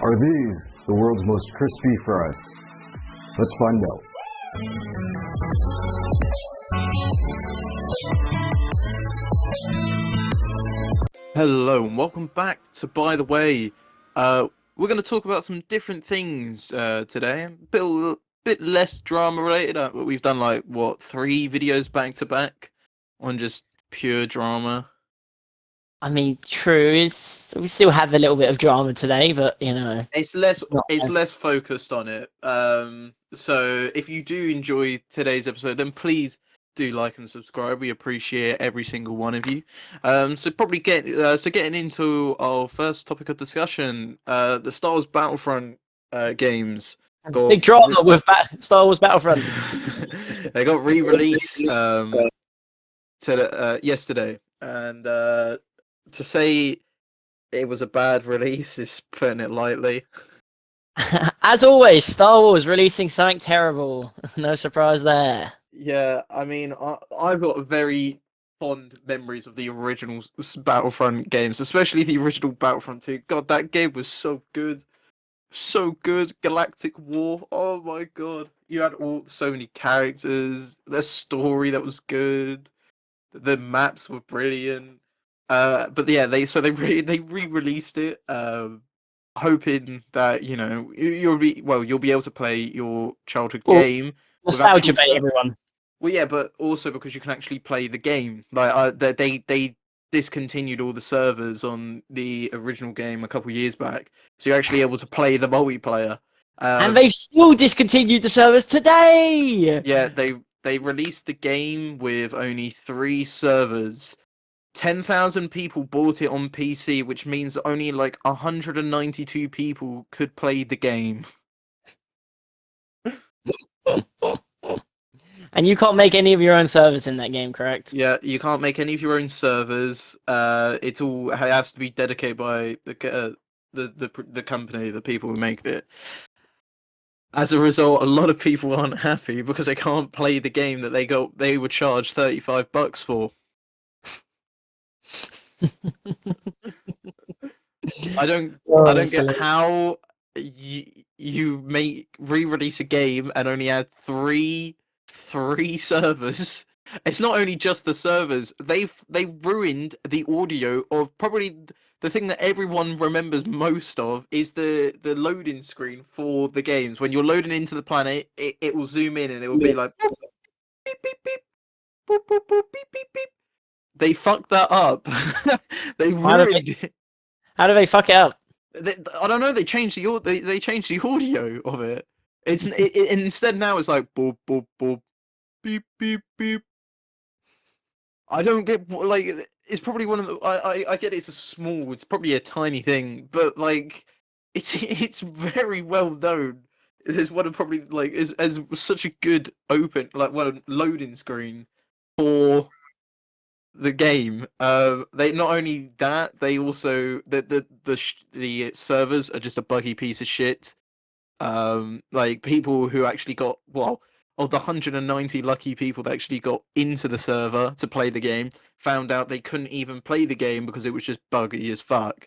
Are these the world's most crispy fries? Let's find out. Hello and welcome back to By the Way. We're going to talk about some different things today. A bit less drama related. But we've done like 3 videos back to back on just pure drama. I mean, true. We still have a little bit of drama today, but it's less focused on it. So if you do enjoy today's episode, then please do like and subscribe. We appreciate every single one of you. So getting into our first topic of discussion, the Star Wars Battlefront games. Big drama with Star Wars Battlefront. They got re-released yesterday, and to say it was a bad release is putting it lightly. As always, Star Wars releasing something terrible. No surprise there. Yeah, I mean, I've got very fond memories of the original Battlefront games, especially the original Battlefront 2. God, that game was so good. So good. Galactic War. Oh my god. You had so many characters. The story that was good. The maps were brilliant. But yeah, they re-released it, hoping that you'll be able to play your childhood game. Nostalgia bait, everyone. Well, yeah, but also because you can actually play the game. Like they discontinued all the servers on the original game a couple years back, so you're actually able to play the multiplayer. And they've still discontinued the servers today. Yeah, they released the game with only 3 servers. 10,000 people bought it on PC, which means only like 192 people could play the game. And you can't make any of your own servers in that game, correct? Yeah, you can't make any of your own servers. It has to be dedicated by the company, the people who make it. As a result, a lot of people aren't happy because they can't play the game that they were charged $35 for. I don't get how you re-release a game and only add three servers. It's not only just the servers. They've ruined the audio of probably the thing that everyone remembers most of is the loading screen for the games. When you're loading into the planet, it will zoom in and it will be like boop, beep beep beep, boop boop boop beep beep beep. They fucked that up. They ruined it. How do they fuck it up? I don't know. They changed the audio of it. Instead now it's like boop boop boop, beep beep beep. I don't get like it's probably one of the I get it's probably a tiny thing, but like it's very well known. It's one of probably like is as such a good loading screen for the game. They not only that, they also the servers are just a buggy piece of shit. Like people who actually got of the 190 lucky people that actually got into the server to play the game, found out they couldn't even play the game because it was just buggy as fuck.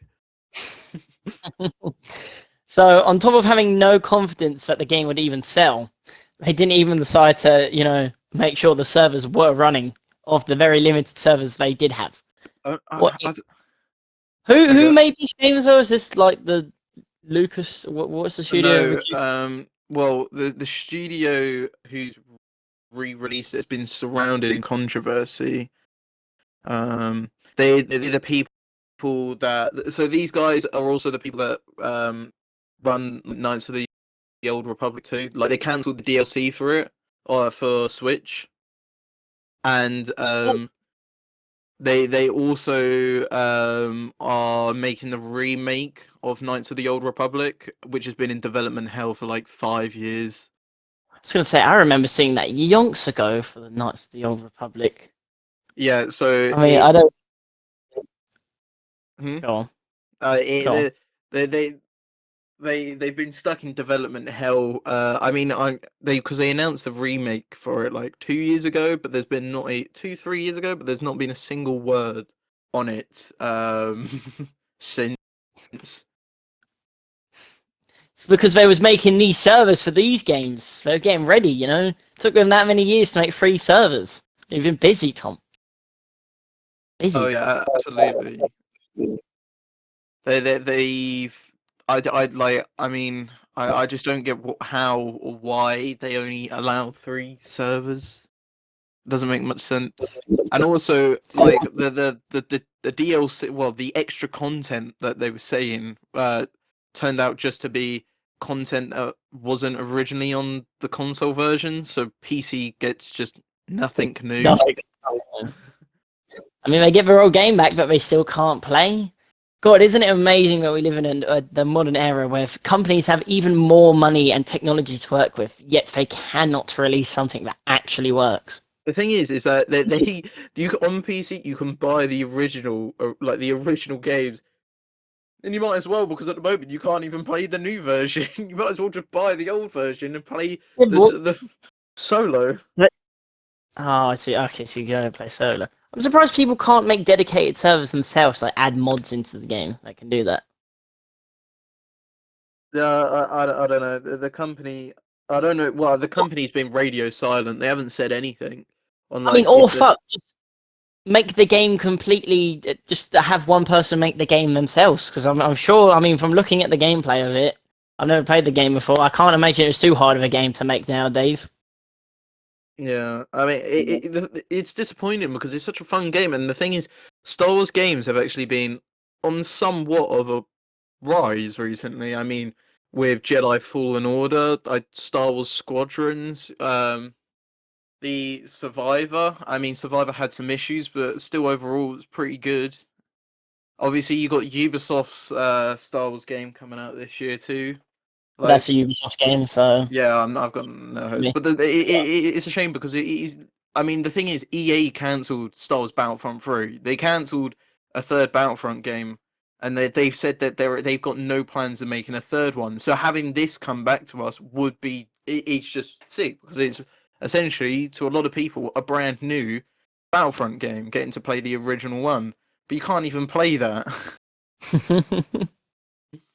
So on top of having no confidence that the game would even sell, they didn't even decide to make sure the servers were running of the very limited servers they did have. Who made these games? Or is this like the Lucas? What's the studio? No, well, the studio who's re-released it has been surrounded in controversy. They're the people that. So these guys are also the people that run Knights of the Old Republic 2. Like they cancelled the DLC for it, or for Switch, and they also are making the remake of Knights of the Old Republic, which has been in development hell for like 5 years. I was going to say, I remember seeing that yonks ago for the Knights of the Old Republic. Yeah, so I mean, I don't. Go on. They've been stuck in development hell. I mean, because they announced the remake for it like 2 years ago, but there's been 3 years ago, but there's not been a single word on it since. It's because they was making these servers for these games. They were getting ready, you know. It took them that many years to make 3 servers. They've been busy, Tom. Oh Busy. yeah, absolutely. They've. I like. I mean, I just don't get how or why they only allow 3 servers. Doesn't make much sense. And also, like the DLC, well, the extra content that they were saying, turned out just to be content that wasn't originally on the console version. So PC gets just nothing new. Nothing. I mean, they get their old game back, but they still can't play. God, isn't it amazing that we live in the modern era where companies have even more money and technology to work with, yet they cannot release something that actually works? The thing is that you on PC you can buy the original, like the original games, and you might as well, because at the moment you can't even play the new version. You might as well just buy the old version and play the solo. Oh, I see. Okay, so you can only play solo. I'm surprised people can't make dedicated servers themselves, like add mods into the game. They can do that. Yeah, I don't know. The company, I don't know. Well, the company's been radio silent. They haven't said anything on I mean, like or if there's- fuck, just make the game completely. Just have one person make the game themselves, because I'm sure. I mean, from looking at the gameplay of it, I've never played the game before. I can't imagine it's too hard of a game to make nowadays. Yeah, I mean, it's disappointing because it's such a fun game, and the thing is, Star Wars games have actually been on somewhat of a rise recently. I mean, with Jedi Fallen Order, Star Wars Squadrons, the Survivor. I mean, Survivor had some issues, but still overall it's pretty good. Obviously, you got Ubisoft's Star Wars game coming out this year too. That's Like, a Ubisoft game, so yeah, I've got no hopes, yeah. but it's a shame because it is. I mean, the thing is, EA cancelled Star Wars Battlefront 3. They cancelled a third Battlefront game, and they've said that they've got no plans of making a third one. So having this come back to us would be it's just sick because it's essentially to a lot of people a brand new Battlefront game, getting to play the original one, but you can't even play that.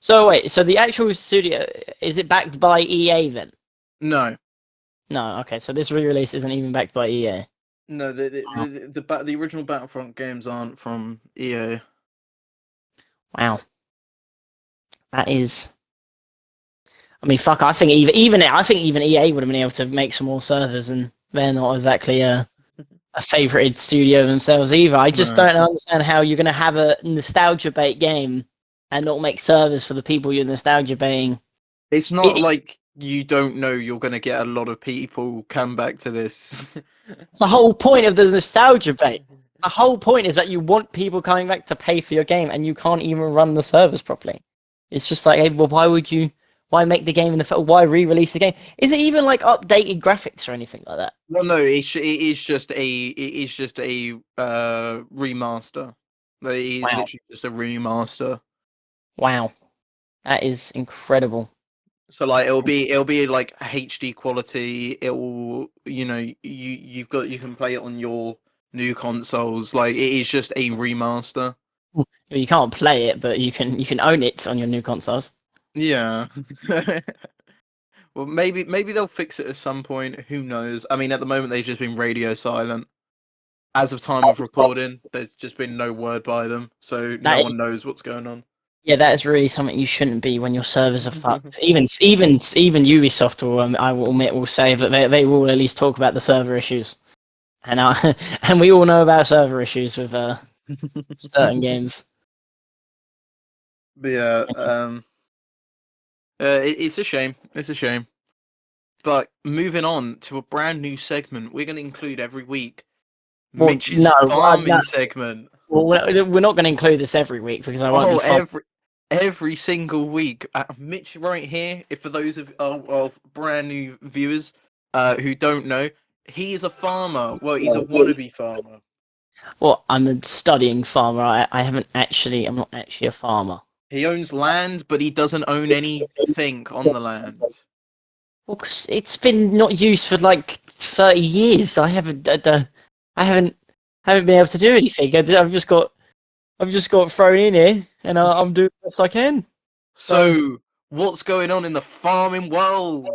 So wait, so the actual studio, is it backed by EA then? No. No, okay, so this re-release isn't even backed by EA. No, the original Battlefront games aren't from EA. Wow, that is. I mean, fuck. I think even EA would have been able to make some more servers, and they're not exactly a favorited studio themselves either. I just No. don't understand how you're going to have a nostalgia bait game and not make servers for the people you're nostalgia baiting. It's not like you don't know you're going to get a lot of people come back to this. It's the whole point of the nostalgia bait. The whole point is that you want people coming back to pay for your game, and you can't even run the servers properly. It's just like, hey, well, why make the game why re-release the game? Is it even like updated graphics or anything like that? Well, no, it is just a remaster. It is Wow. literally just a remaster. Wow, that is incredible. So like it'll be like HD quality. It'll you can play it on your new consoles. Like it is just a remaster. You can't play it, but you can own it on your new consoles. Yeah. Well, maybe they'll fix it at some point. Who knows? I mean, at the moment they've just been radio silent. As of time of recording, there's just been no word by them, so no one knows what's going on. Yeah, that is really something you shouldn't be when your servers are fucked. Even Ubisoft will, I will admit, will say that they will at least talk about the server issues, and and we all know about server issues with certain games. But yeah, it's a shame. It's a shame. But moving on to a brand new segment, we're going to include every week Mitch's farming segment. Well, we're not going to include this every week because I won't be every single week. Mitch right here, if for those of brand new viewers who don't know, he is a farmer. Well, he's a wannabe farmer. Well, I'm a studying farmer. I'm not actually a farmer. He owns land, but he doesn't own anything on the land. Well, because it's been not used for like 30 years. I haven't been able to do anything. I've just got thrown in here, and I'm doing the best I can. So, What's going on in the farming world?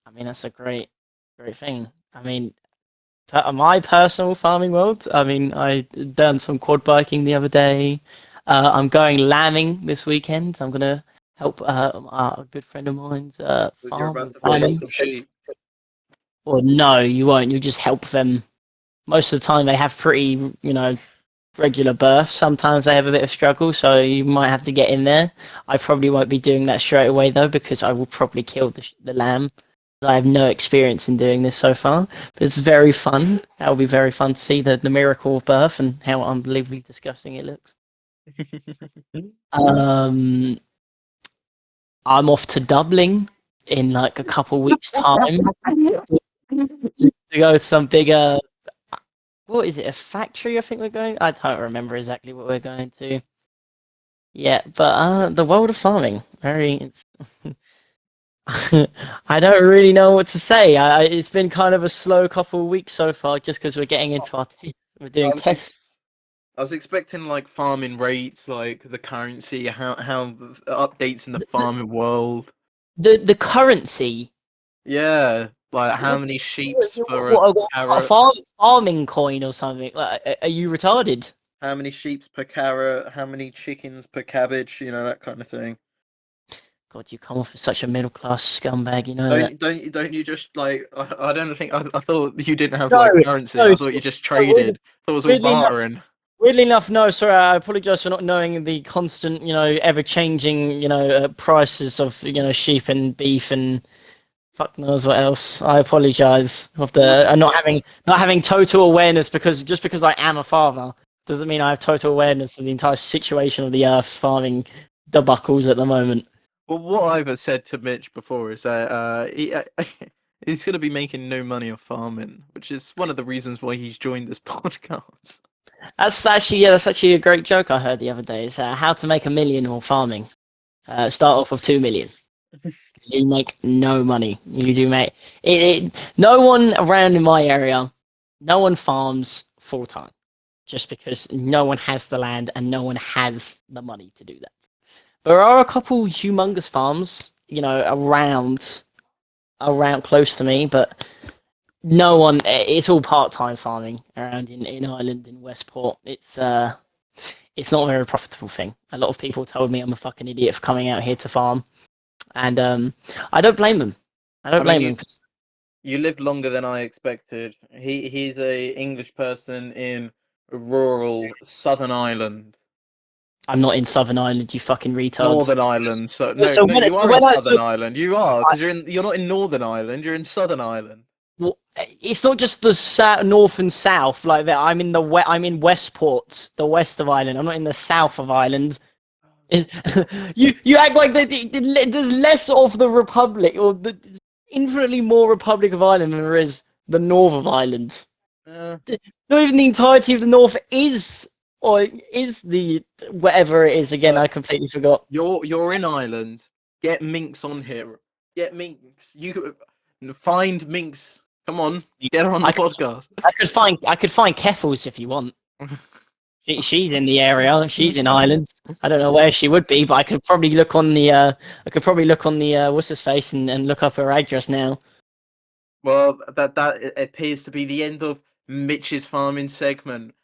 I mean, that's a great thing. I mean, my personal farming world. I mean, I done some quad biking the other day. I'm going lambing this weekend. I'm gonna help a good friend of mine's You're farm about with to find lambing. some sheep. Well, no, you won't. You just help them. Most of the time, they have pretty, regular births. Sometimes they have a bit of struggle, so you might have to get in there. I probably won't be doing that straight away though, because I will probably kill the lamb. I have no experience in doing this so far, but it's very fun. That will be very fun to see the miracle of birth and how unbelievably disgusting it looks. Um, I'm off to Dublin in like a couple weeks' time to go to some bigger. What is it? A factory? I think we're going. I don't remember exactly what we're going to. Yeah, but the world of farming, very. I don't really know what to say. It's been kind of a slow couple of weeks so far, just because we're getting into our we're doing I was tests. I was expecting like farming rates, like the currency, how the updates in the farming world. The currency. Yeah, like how What, many sheeps for a what, a carrot? farming coin or something? Like, are you retarded? How many sheeps per carrot? How many chickens per cabbage? You know, that kind of thing. God, you come off as such a middle class scumbag. You know that. Don't you just like? I don't think I thought you didn't have No, like currency. no. I thought you just traded. I thought it was all Weirdly enough, bartering. weirdly enough, no. Sorry, I apologize for not knowing the constant, ever changing, prices of, sheep and beef and fuck knows what else. I apologize of Well, the just not having total awareness, because just because I am a father doesn't mean I have total awareness of the entire situation of the Earth's farming debacles at the moment. Well, what I've said to Mitch before is that he's going to be making no money off farming, which is one of the reasons why he's joined this podcast. That's actually a great joke I heard the other day. It's how to make 1 million on farming. Start off with 2 million. You make no money. You do make it. No one around in my area, no one farms full time, just because no one has the land and no one has the money to do that. There are a couple humongous farms, around close to me, but no one. It's all part-time farming around in Ireland, in Westport. It's not a very profitable thing. A lot of people told me I'm a fucking idiot for coming out here to farm, and I don't blame them. I don't I mean, blame them. you lived longer than I expected. He's a English person in rural Southern Ireland. I'm not in Southern Ireland, you fucking retards. Northern Ireland. So So no, when you so are in when I Southern so Ireland. You are because you're not in Northern Ireland. You're in Southern Ireland. well, it's not just the north and south like that. I'm in Westport, the west of Ireland. I'm not in the south of Ireland. You act like there's less of the Republic, or there's infinitely more Republic of Ireland than there is the north of Ireland. Uh, Not even the entirety of the north is, or is the whatever it is. Again, I completely forgot. you're in Ireland. Get Minx on here. Get Minx. You find Minx. Come on, get her on the I could, podcast. I could find Keffels if you want. She's in the area. She's in Ireland. I don't know where she would be, but I could probably look on the what's his face, and look up her address now. Well, that appears to be the end of Mitch's farming segment.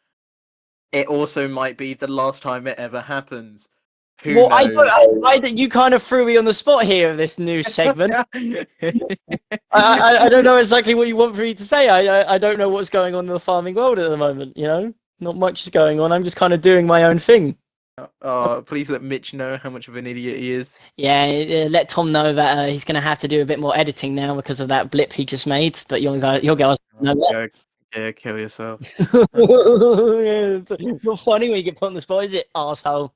It also might be the last time it ever happens. Who Well, I don't. knows? You kind of threw me on the spot here of this new segment. I don't know exactly what you want for me to say. I don't know what's going on in the farming world at the moment. Not much is going on. I'm just kind of doing my own thing. Please let Mitch know how much of an idiot he is. Yeah, let Tom know that he's going to have to do a bit more editing now because of that blip he just made. But you'll get us to know that. Yeah, kill yourself. Not funny when you get put on the spot, is it, arsehole?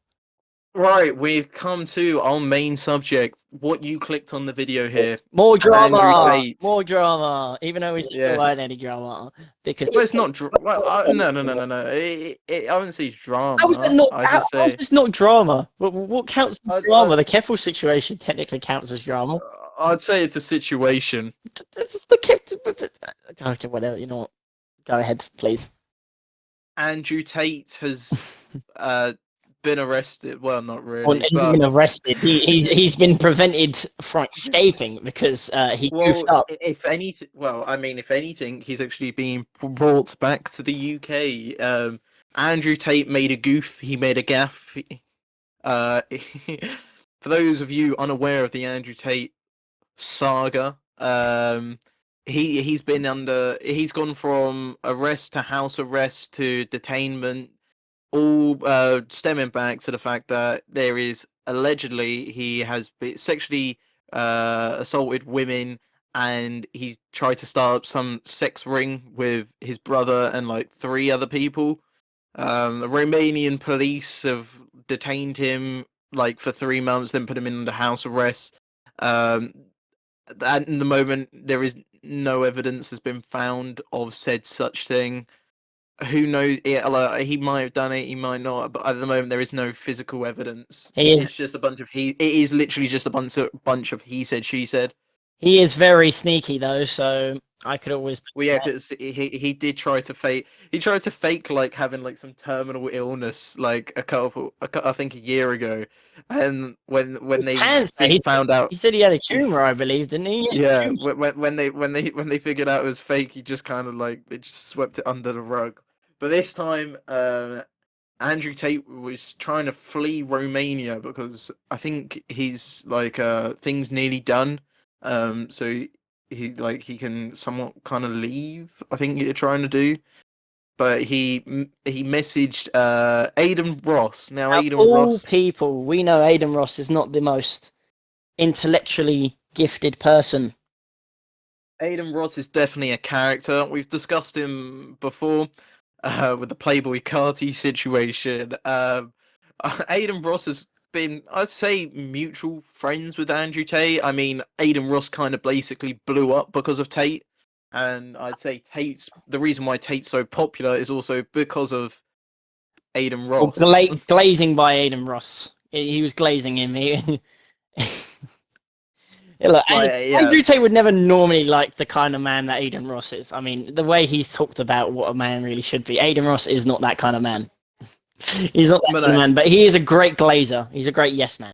Right, we've come to our main subject. What you clicked on the video here. More Andrew drama. Tate. More drama. Even though we don't Yes. want any drama, because Well, it's not. No. I wouldn't say it's drama. how is that not? I How just is say. this not drama? What counts as I, drama? The Keffel situation technically counts as drama. I'd say it's a situation. This is the Keffel. Okay, whatever. You know what? Go ahead, please. Andrew Tate has been arrested. Well, not Well, really, he's but been arrested. He's been prevented from escaping because he goofed up. if anything, if anything, he's actually being brought back to the UK. Andrew Tate made a goof. He made a gaff. Uh, for those of you unaware of the Andrew Tate saga, he's gone from arrest to house arrest to detainment, all stemming back to the fact that there is allegedly he has been sexually assaulted women, and he tried to start up some sex ring with his brother and like 3 other people. The Romanian police have detained him like for 3 months, then put him in the house arrest. Um, at the moment, there is no evidence has been found of said such thing. Who knows? Yeah, like, he might have done it, he might not. But at the moment, there is no physical evidence. He is It's just a bunch of It is literally just a bunch of he said, she said. he is very sneaky though, so I could always. Well, yeah, because he did try to fake. He tried to fake like having like some terminal illness, like I think a year ago, and when His they cancer. He found out, he said he had a tumor, I believe, didn't he? yeah, when they figured out it was fake, he just kind of like they just swept it under the rug. But this time, Andrew Tate was trying to flee Romania because I think he's like things nearly done. So he can somewhat kind of leave. I think you're trying to do, but he messaged Aiden Ross. Now Of Aiden all Ross, people, we know Aiden Ross is not the most intellectually gifted person. Aiden Ross is definitely a character. We've discussed him before with the Playboy Carti situation. Aiden Ross has been, I'd say, mutual friends with Andrew Tate. I mean, Aiden Ross kind of basically blew up because of Tate. And I'd say the reason why Tate's so popular is also because of Aiden Or Ross. glazing by Aiden Ross. He was glazing him. Look, Yeah. Andrew Tate would never normally like the kind of man that Aiden Ross is. I mean, the way he's talked about what a man really should be, Aiden Ross is not that kind of man. He's not that kind of man, but he is a great glazer. He's a great yes man.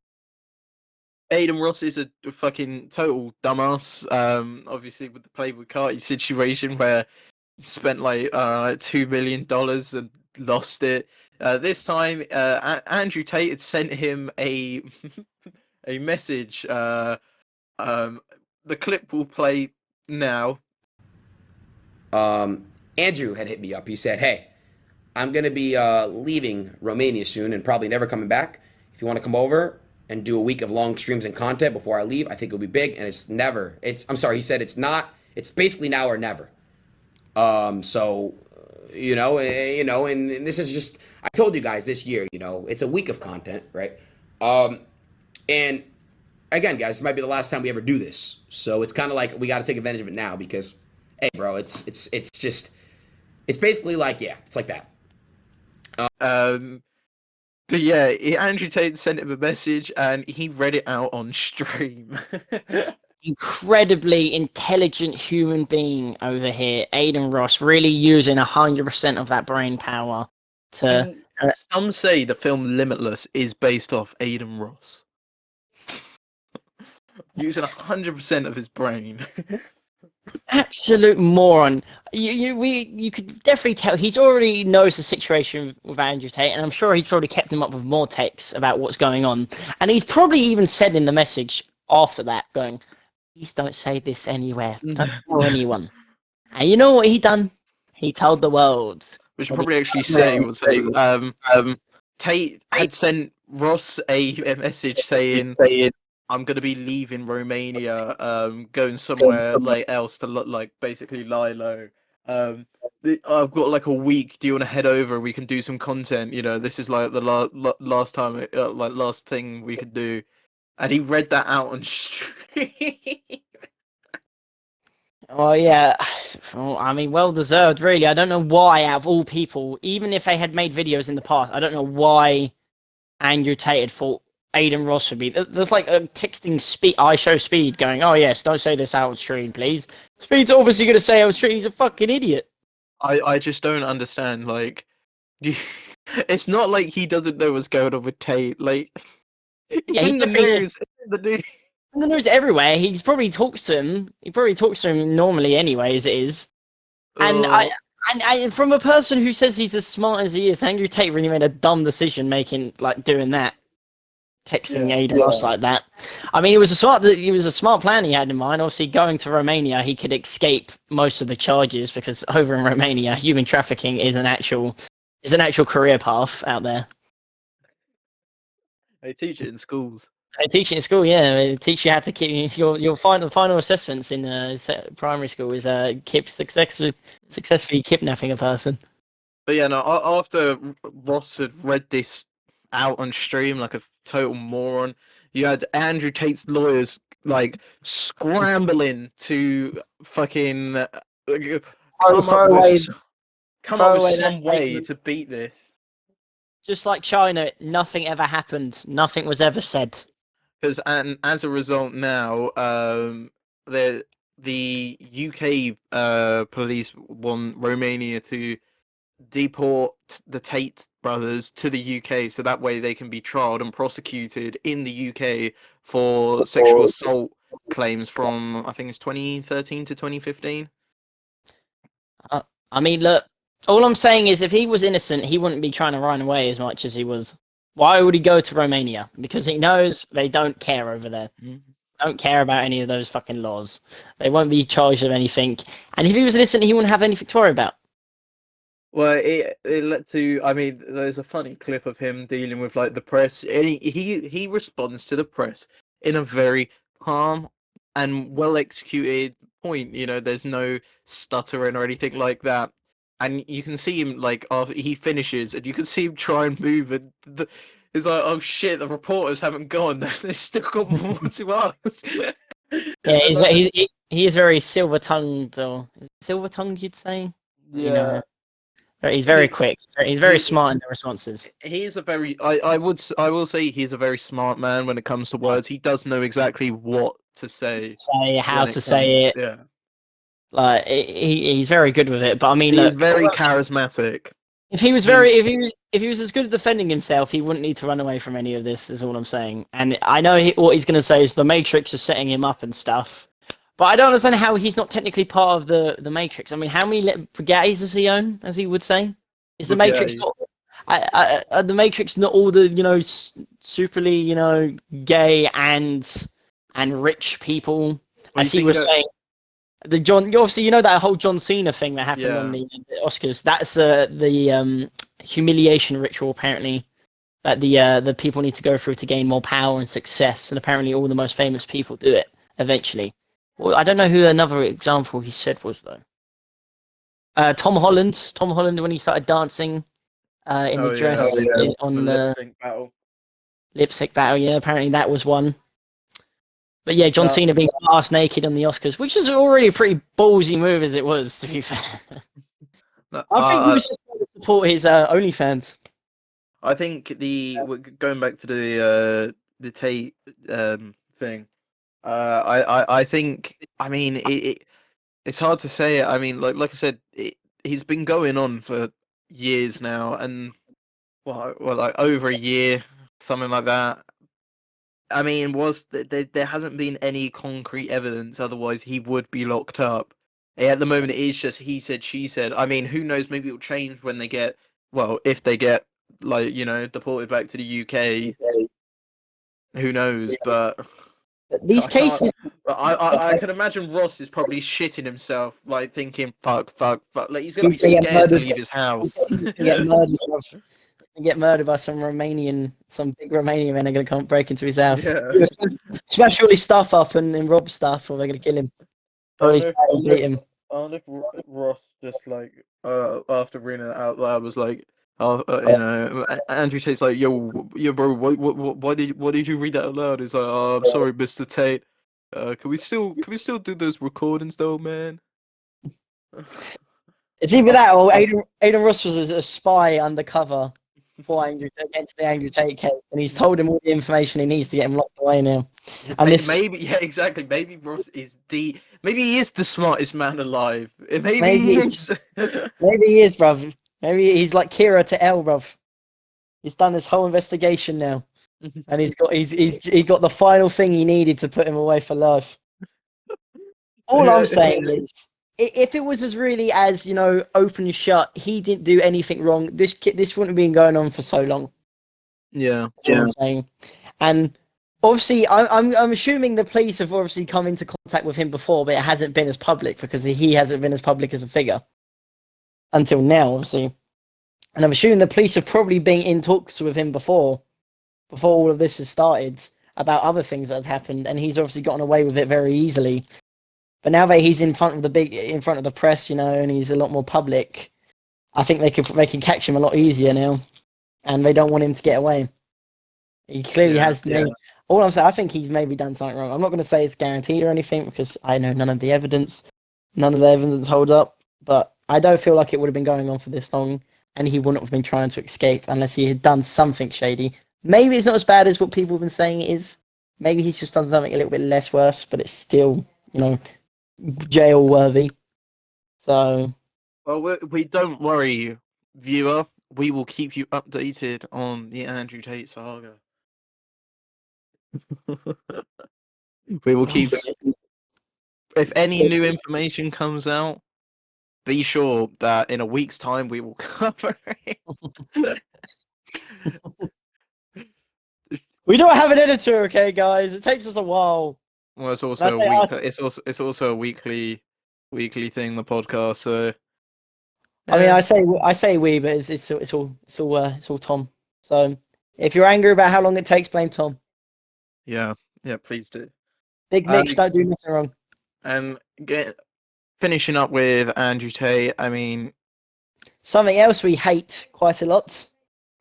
Aiden Ross is a fucking total dumbass. Obviously with the Playboy Carti situation where he spent like $2 million and lost it. This time, Andrew Tate had sent him a a message. The clip will play now. Andrew had hit me up. He said, "Hey, I'm gonna be leaving Romania soon and probably never coming back. If you want to come over and do a week of long streams and content before I leave, I think it'll be big." And I'm sorry. He said it's not. It's basically now or never. So, and this is just. I told you guys this year. It's a week of content, right? And again, guys, it might be the last time we ever do this. So it's kind of like we got to take advantage of it now because, hey, bro, it's basically like, yeah, it's like that. But yeah, Andrew Tate sent him a message and he read it out on stream. Incredibly intelligent human being over here, Aiden Ross, really using 100% of that brain power to. Some say the film Limitless is based off Aiden Ross. Using 100% of his brain. Absolute moron. You could definitely tell he's already knows the situation with Andrew Tate, and I'm sure he's probably kept him up with more takes about what's going on. And he's probably even said in the message after that, going, "Please don't say this anywhere. Don't tell anyone." And you know what he done? He told the world. We should probably actually say Tate had sent Ross a message saying, "I'm gonna be leaving Romania, going somewhere like else to like basically lie low. I've got like a week. Do you want to head over? We can do some content. This is like the last time, like last thing we could do." And he read that out on stream. Oh yeah, I mean, well deserved, really. I don't know why, out of all people, even if they had made videos in the past, I don't know why Andrew Tate had thought Aiden Ross would be. There's like a texting speed. I show Speed going, "Oh yes, don't say this out on stream, please." Speed's obviously going to say out on stream. He's a fucking idiot. I just don't understand. Like, It's not like he doesn't know what's going on with Tate. Like, it's Yeah, he in the definitely- news. It's in the news. The news everywhere. He probably talks to him. He probably talks to him normally anyway, as it is. And Oh, I, from a person who says he's as smart as he is, Andrew Tate really made a dumb decision doing that, texting Aiden Ross like that. I mean, it was a smart plan he had in mind. Obviously, going to Romania, he could escape most of the charges because over in Romania, human trafficking is an actual career path out there. they teach it in schools. They teach it in school, yeah. They teach you how to keep your final assessments in primary school is keep successfully kidnapping a person. But yeah, no. After Ross had read this out on stream like a total moron, you had Andrew Tate's lawyers like scrambling to fucking come up with some way to beat this. Just like China, nothing ever happened. Nothing was ever said. Because and as a result now, the UK police want Romania to deport the Tate brothers to the UK, so that way they can be trialed and prosecuted in the UK for sexual assault claims from I think it's 2013 to 2015. I mean, look. All I'm saying is, if he was innocent, he wouldn't be trying to run away as much as he was. Why would he go to Romania? Because he knows they don't care over there. Don't care about any of those fucking laws. They won't be charged with anything. And if he was innocent, he wouldn't have anything to worry about. Well, it led to. I mean, there's a funny clip of him dealing with like the press, and he responds to the press in a very calm and well executed point. You know, there's no stuttering or anything like that. And you can see him like after he finishes, and you can see him try and move, and it's like, oh shit, the reporters haven't gone. They've still got more to ask. Yeah, he is very silver-tongued, or silver-tongued, you'd say. Yeah, You know, he's very quick. He's very smart in the responses. He is a very. I will say he's a very smart man when it comes to words. He does know exactly what to say, How to say it. Yeah. Like he's very good with it, but I mean, He's look, very charismatic. if he was as good at defending himself, he wouldn't need to run away from any of this. Is all I'm saying. And I know what he's going to say is the Matrix is setting him up and stuff, but I don't understand how he's not technically part of the Matrix. I mean, how many Bugattis does he own? As he would say, is the Matrix not? The Matrix not all the superly gay and rich people, as he was saying. Obviously, that whole John Cena thing that happened on the Oscars. That's the humiliation ritual, apparently, that the people need to go through to gain more power and success. And apparently, all the most famous people do it eventually. Well, I don't know who another example he said was though. Tom Holland. Tom Holland when he started dancing in the dress on the lip sync battle. Yeah, apparently that was one. But yeah, John Cena being ass naked on the Oscars, which is already a pretty ballsy move as it was, to be fair. I think he was just trying to support his OnlyFans. I think going back to the Tate thing. I think. I mean, it's hard to say. I mean, like I said, he's been going on for years now, and like over a year, something like that. I mean, there hasn't been any concrete evidence, otherwise he would be locked up. At the moment, it is just he said, she said. I mean, who knows? Maybe it'll change when they get, if they get, deported back to the UK. Who knows? But these cases... I can imagine Ross is probably shitting himself, like thinking, fuck. Like, he's going to be scared to leave his house. Get murdered by some big Romanian men are going to come break into his house. Yeah. Smash all his stuff up and rob stuff, or they're going to kill him. Or beat him. I wonder if Ross just after reading it out loud was like, Andrew Tate's like, yo, bro, why did you read that out loud? He's like, oh, I'm sorry, Mr. Tate. Can we still do those recordings though, man? It's either that or Aiden Ross was a spy undercover against the Andrew Tate case, and he's told him all the information he needs to get him locked away now. And maybe Ross is maybe he is the smartest man alive. Maybe he is, bruv. Maybe he's like Kira to L, bruv. He's done this whole investigation now, and he got the final thing he needed to put him away for life. All I'm saying is, if it was as really as open and shut, he didn't do anything wrong. This wouldn't have been going on for so long. Yeah. That's what I'm saying. And obviously, I'm assuming the police have obviously come into contact with him before, but it hasn't been as public because he hasn't been as public as a figure until now, obviously. And I'm assuming the police have probably been in talks with him before all of this has started about other things that have happened, and he's obviously gotten away with it very easily. But now that he's in front of the press, and he's a lot more public, I think they can catch him a lot easier now, and they don't want him to get away. He clearly has. Yeah. All I'm saying, I think he's maybe done something wrong. I'm not going to say it's guaranteed or anything because I know none of the evidence holds up. But I don't feel like it would have been going on for this long, and he wouldn't have been trying to escape unless he had done something shady. Maybe it's not as bad as what people have been saying it is. Maybe he's just done something a little bit less worse, but it's still, jail worthy. So, Well, we don't worry, viewer. We will keep you updated on the Andrew Tate saga. We will keep. If any new information comes out, be sure that in a week's time we will cover it. we don't have an editor, okay, guys. It takes us a while. Well, it's also a week. It's also a weekly thing. The podcast. So. I mean, I say we, but it's all Tom. So if you're angry about how long it takes, blame Tom. Yeah, please do. Big Mitch, don't do nothing wrong. And finishing up with Andrew Tate. I mean, something else we hate quite a lot.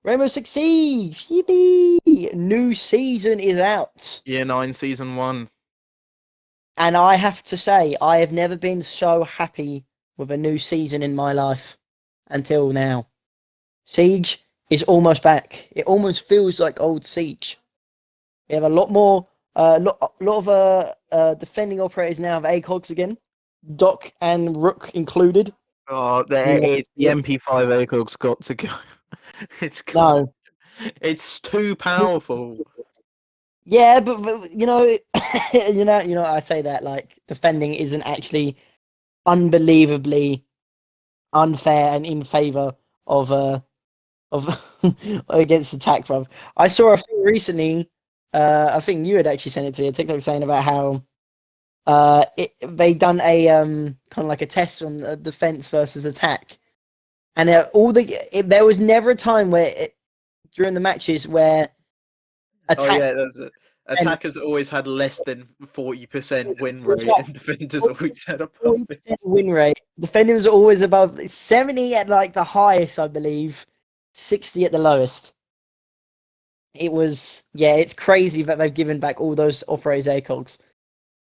Rainbow Six Siege, yippee! New season is out. Year 9, Season 1. And I have to say, I have never been so happy with a new season in my life until now. Siege is almost back. It almost feels like old Siege. We have a lot more, lot of defending operators now have ACOGs again, Doc and Rook included. Oh, the MP5 ACOG's got to go. It's too powerful. Yeah, but I say that like defending isn't actually unbelievably unfair and in favor of against attack, bruv. I saw a thing recently. I think you had actually sent it to me, a TikTok saying about how they done a kind of like a test on defense versus attack, and there was never a time during the matches where attack. Oh yeah, that's it. Attackers always had less than 40% win rate, right. and defenders always had above 40% win rate. Defenders are always above 70 at like the highest, I believe, 60 at the lowest. It's crazy that they've given back all those operators ACOGs.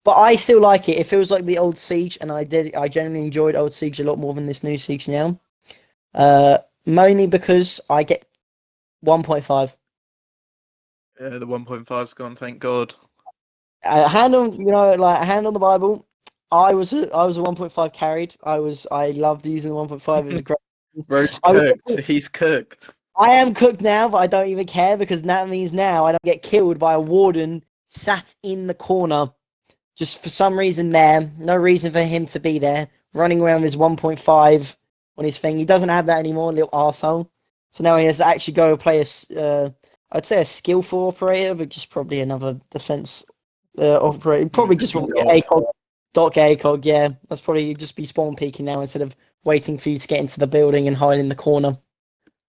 But I still like it. It feels like the old Siege, and I genuinely enjoyed old Siege a lot more than this new Siege now. Mainly because I get 1.5. Yeah, the 1.5's gone, thank God. Hand on the Bible. I was a 1.5 carried. I loved using the 1.5. It was a great. Bro's cooked. He's cooked. I am cooked now, but I don't even care because that means now I don't get killed by a warden sat in the corner. Just for some reason there. No reason for him to be there. Running around with his 1.5 on his thing. He doesn't have that anymore, little arsehole. So now he has to actually go play I'd say a skillful operator, but just probably another defense operator. Probably just ACOG, Doc ACOG, yeah. That's probably just be spawn peeking now instead of waiting for you to get into the building and hide in the corner.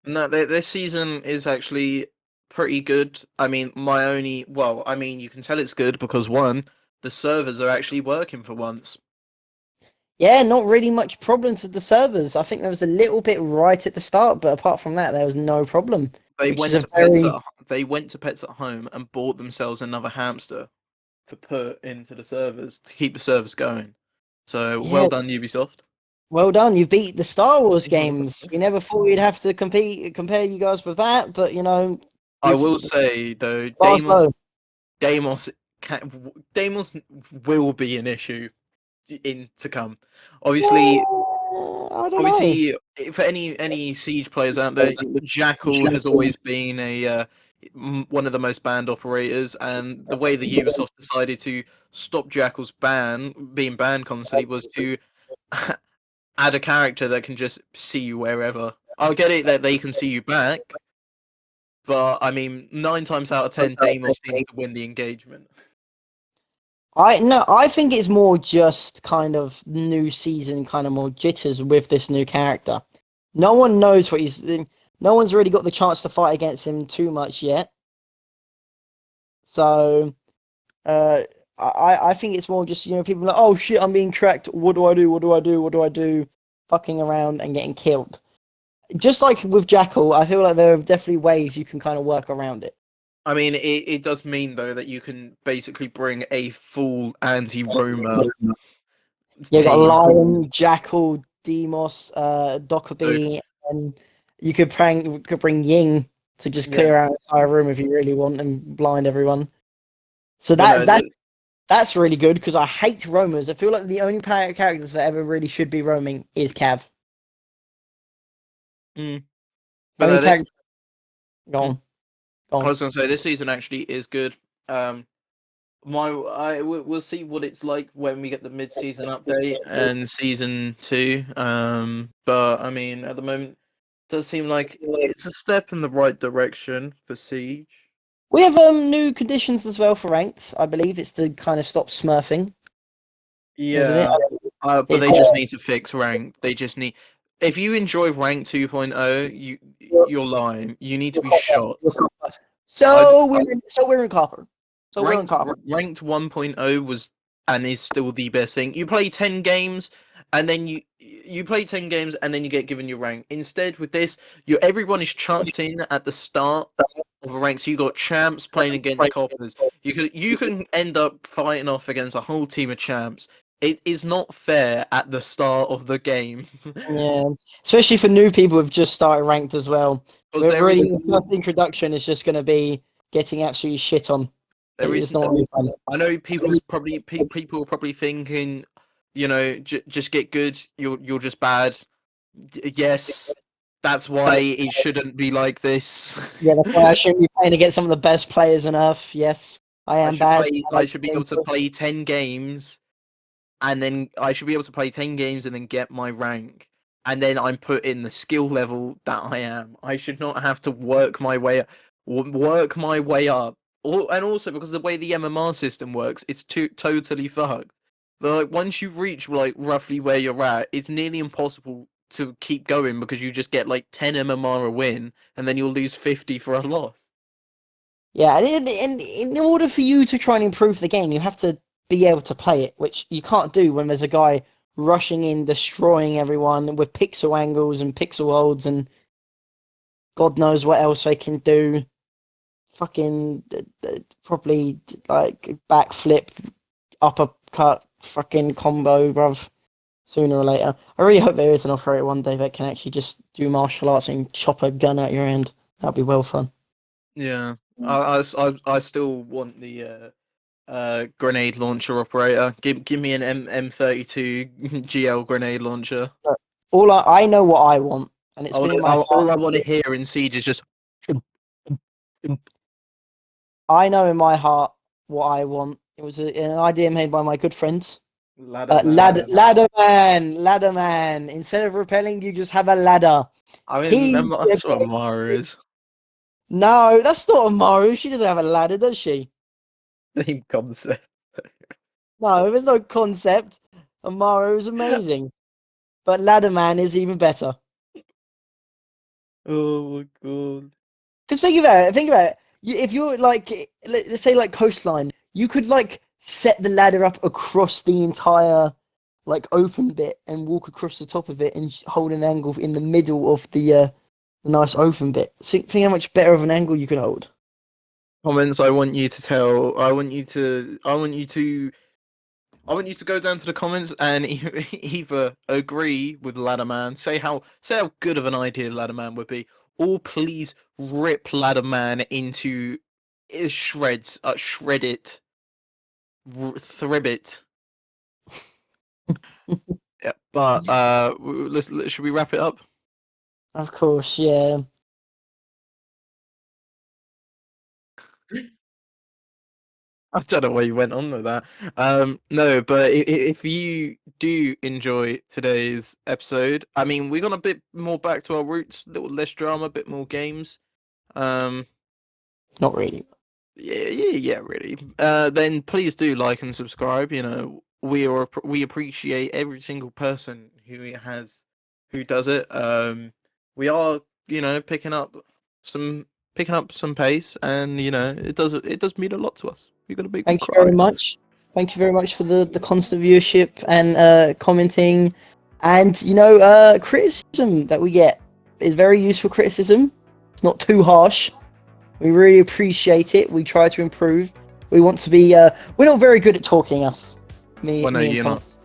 No, this season is actually pretty good. I mean, you can tell it's good because one, the servers are actually working for once. Yeah, not really much problems with the servers. I think there was a little bit right at the start, but apart from that, there was no problem. They went to Pets at Home and bought themselves another hamster to put into the servers to keep the servers going. So well done, Ubisoft. Well done. You've beat the Star Wars games. We never thought we'd have to compare you guys with that, but I will say though, Deimos will be an issue to come. Obviously, I don't know. Obviously, for any Siege players out there, Jackal has always been one of the most banned operators, and the way the Ubisoft decided to stop Jackal's being banned constantly was to add a character that can just see you wherever. I'll get it that they can see you back, but I mean, 9 times out of 10, Deimos seems to win the engagement. I think it's more just kind of new season, kind of more jitters with this new character. No one knows what he's. No one's really got the chance to fight against him too much yet. So, I think it's more just people are like, oh shit, I'm being tracked. What do I do? What do I do? What do I do? Fucking around and getting killed. Just like with Jackal, I feel like there are definitely ways you can kind of work around it. I mean, it does mean though that you can basically bring a full anti-Roma You got team. Lion, Jackal, Demos, Dockerby, and you could bring Ying to just clear out the entire room if you really want and blind everyone. So that's really good because I hate roamers. I feel like the only characters that ever really should be roaming is Cav. But Only character. Go on. I was going to say this season actually is good. We'll see what it's like when we get the mid-season update and season 2. But I mean, at the moment, it does seem like it's a step in the right direction for Siege. We have new conditions as well for ranked. I believe it's to kind of stop smurfing. Yeah, but they just need to fix rank. They just need. If you enjoy rank 2.0, you're lying. You need to be shot. So we're in copper. So we're in copper. Ranked 1.0 was and is still the best thing. You play 10 games and then you play 10 games and then you get given your rank. Instead with this, everyone is chunked in at the start of a rank. So you got champs playing against coppers. You can end up fighting off against a whole team of champs. It is not fair at the start of the game. Yeah, especially for new people who've just started ranked as well. The first introduction is just going to be getting absolutely shit on. It's not really fun. I know people are probably thinking, just get good. You're just bad. Yes, that's why it shouldn't be like this. Yeah, that's why I shouldn't be playing against some of the best players on Earth. Yes, I am bad. I should be able to play 10 games, and then I should be able to play 10 games and then get my rank. And then I'm put in the skill level that I am. I should not have to work my way up. And also because the way the MMR system works, it's totally fucked. Like once you reach like roughly where you're at, it's nearly impossible to keep going because you just get like 10 MMR a win, and then you'll lose 50 for a loss. Yeah, and in order for you to try and improve the game, you have to be able to play it, which you can't do when there's a guy rushing in, destroying everyone with pixel angles and pixel holds and God knows what else they can do. Fucking probably like backflip, uppercut, fucking combo, bruv. Sooner or later, I really hope there is an operator one day that can actually just do martial arts and chop a gun out your hand. That'd be well fun. Yeah, I still want the grenade launcher operator. Give me an M32 GL grenade launcher. All I know what I want, and it's been in my all I want to hear in Siege is just. I know in my heart what I want. It was an idea made by my good friends. Ladder man. Instead of rappelling, you just have a ladder. I mean, remember that's what Mara is. No, that's not Amaru. She doesn't have a ladder, does she? Same concept. No, there's no concept. Amaru is amazing, but Ladder Man is even better. Oh my god! Because think about it. If you're like, let's say like coastline, you could like set the ladder up across the entire like open bit and walk across the top of it and hold an angle in the middle of the nice open bit. Think how much better of an angle you could hold. Comments. I want you to go down to the comments and either agree with Ladderman, say how good of an idea Ladderman would be, or please rip Ladderman into shreds, shred it, thrib it. Yeah, but should we wrap it up? Of course, yeah. I don't know where you went on with that. No, but if you do enjoy today's episode, I mean, we've gone a bit more back to our roots, a little less drama, a bit more games. Um, Not really. yeah, really. Then please do like and subscribe. You know, we appreciate every single person who does it. We are, you know, picking up some pace, and you know, it does mean a lot to us. You're gonna make me Thank you cry. very much. Thank you very much for the constant viewership and commenting, and criticism that we get is very useful criticism. It's not too harsh. We really appreciate it. We try to improve. We want to be. We're not very good at talking, us. Me Well, no, and you're not. Thomas.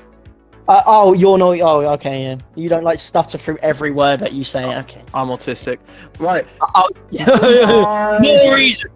You're not. Oh, okay. Yeah. You don't like stutter through every word that you say. Okay. I'm autistic. Right. Oh, Bye. no reason.